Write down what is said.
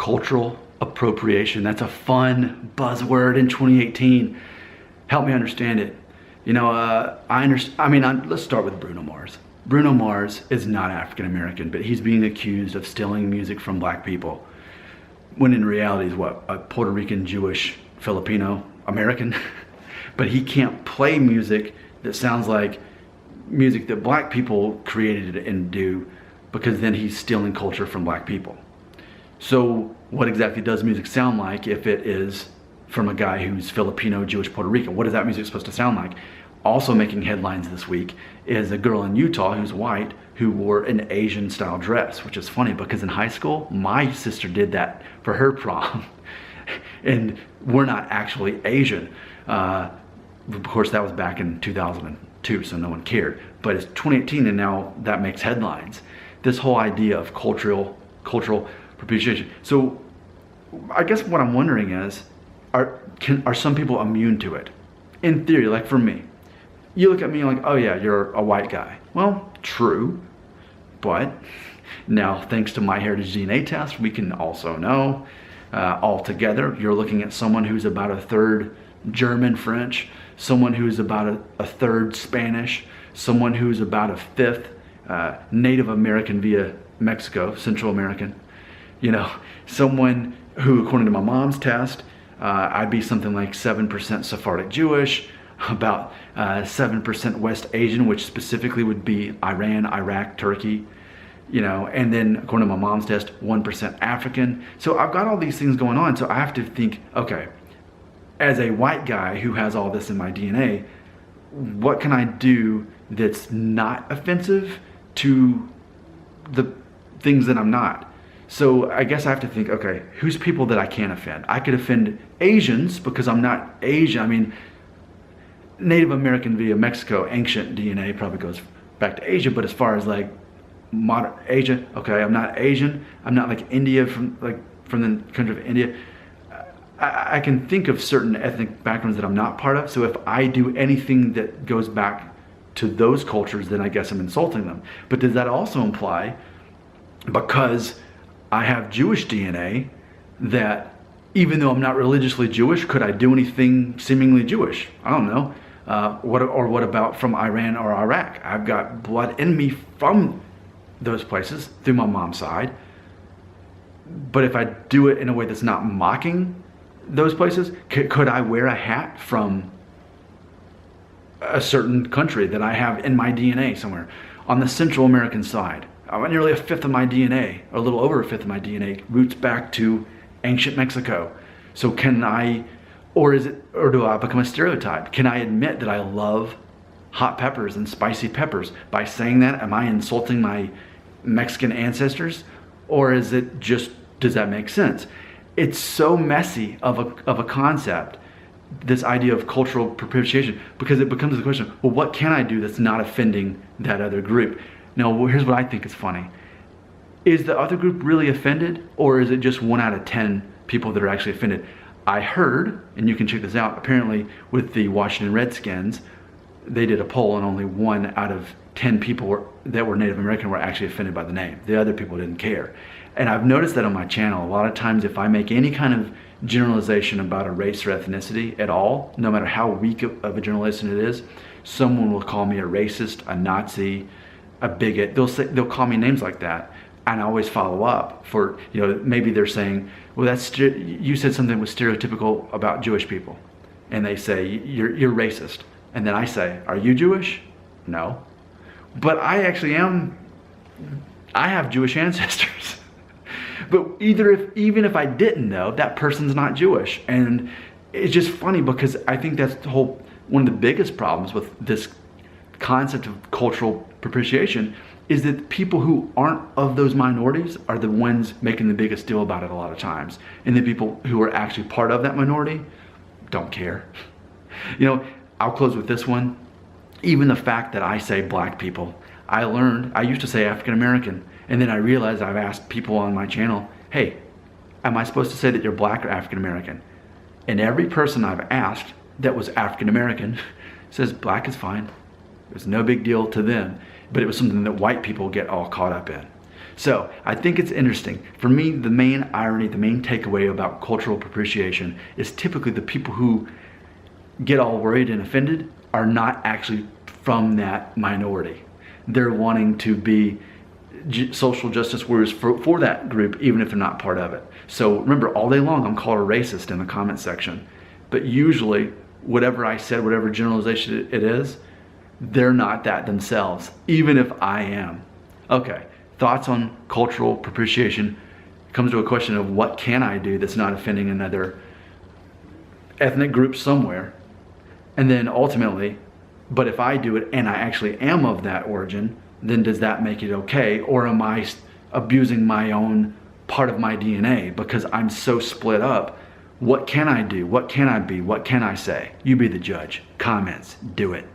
cultural appropriation. That's a fun buzzword in 2018. Help me understand it. You know, let's start with Bruno Mars. Bruno Mars is not African American, but he's being accused of stealing music from black people, when in reality he's what, a Puerto Rican, Jewish, Filipino American. But he can't play music that sounds like music that black people created and do, because then he's stealing culture from black people. So what exactly does music sound like if it is from a guy who's Filipino, Jewish, Puerto Rican? What is that music supposed to sound like? Also making headlines this week is a girl in Utah who's white who wore an Asian style dress, which is funny because in high school, my sister did that for her prom. And we're not actually Asian. Of course, that was back in 2002, so no one cared. But it's 2018 and now that makes headlines. This whole idea of cultural appropriation. So I guess what I'm wondering is, are some people immune to it? In theory, like for me, you look at me like, oh yeah, you're a white guy. Well, true, but now thanks to my heritage DNA test, we can also know altogether, you're looking at someone who's about a third German, French, someone who's about a third Spanish, someone who's about a fifth Native American via Mexico, Central American, you know, someone who, according to my mom's test, I'd be something like 7% Sephardic Jewish, about 7% West Asian, which specifically would be Iran, Iraq, Turkey, you know, and then according to my mom's test, 1% African. So I've got all these things going on. So I have to think, okay, as a white guy who has all this in my DNA, what can I do that's not offensive to the things that I'm not? So I guess I have to think, okay, who's people that I can't offend? I could offend Asians because I'm not Asian. I mean, Native American via Mexico, ancient DNA probably goes back to Asia, but as far as like modern Asia, okay, I'm not Asian. I'm not like India, from the country of India. I can think of certain ethnic backgrounds that I'm not part of. So if I do anything that goes back to those cultures, then I guess I'm insulting them. But does that also imply, because I have Jewish DNA, that even though I'm not religiously Jewish, could I do anything seemingly Jewish? I don't know. What about from Iran or Iraq? I've got blood in me from those places through my mom's side. But if I do it in a way that's not mocking those places, could I wear a hat from a certain country that I have in my DNA somewhere? On the Central American side, nearly a fifth of my DNA, or a little over a fifth of my DNA, roots back to ancient Mexico. So can I, or do I become a stereotype? Can I admit that I love hot peppers and spicy peppers? By saying that, am I insulting my Mexican ancestors? Or is it just, does that make sense? It's so messy of a concept, this idea of cultural appropriation, because it becomes the question, well, what can I do that's not offending that other group? Now, here's what I think is funny. Is the other group really offended, or is it just 1 out of 10 people that are actually offended? I heard, and you can check this out, apparently with the Washington Redskins, they did a poll and only 1 out of 10 people that were Native American were actually offended by the name. The other people didn't care. And I've noticed that on my channel, a lot of times if I make any kind of generalization about a race or ethnicity at all, no matter how weak of a generalization it is, someone will call me a racist, a Nazi, a bigot. They'll call me names like that. And I always follow up for, you know, maybe they're saying, well, you said something was stereotypical about Jewish people. And they say, you're racist. And then I say, are you Jewish? No. But I actually am, I have Jewish ancestors. But even if I didn't know, that person's not Jewish. And it's just funny because I think that's one of the biggest problems with this concept of cultural appropriation is that people who aren't of those minorities are the ones making the biggest deal about it a lot of times. And the people who are actually part of that minority don't care. You know, I'll close with this one. Even the fact that I say black people, I used to say African American, and then I realized I've asked people on my channel, hey, am I supposed to say that you're black or African American? And every person I've asked that was African American says black is fine. It was no big deal to them, but it was something that white people get all caught up in. So I think it's interesting. For me, the main irony, the main takeaway about cultural appropriation is typically the people who get all worried and offended are not actually from that minority. They're wanting to be social justice warriors for that group, even if they're not part of it. So remember, all day long I'm called a racist in the comment section, but usually whatever I said, whatever generalization it is, they're not that themselves, even if I am. Okay, thoughts on cultural appropriation comes to a question of what can I do that's not offending another ethnic group somewhere, and then ultimately, but if I do it and I actually am of that origin, then does that make it okay? Or am I abusing my own part of my DNA because I'm so split up? What can I do? What can I be? What can I say? You be the judge. Comments, do it.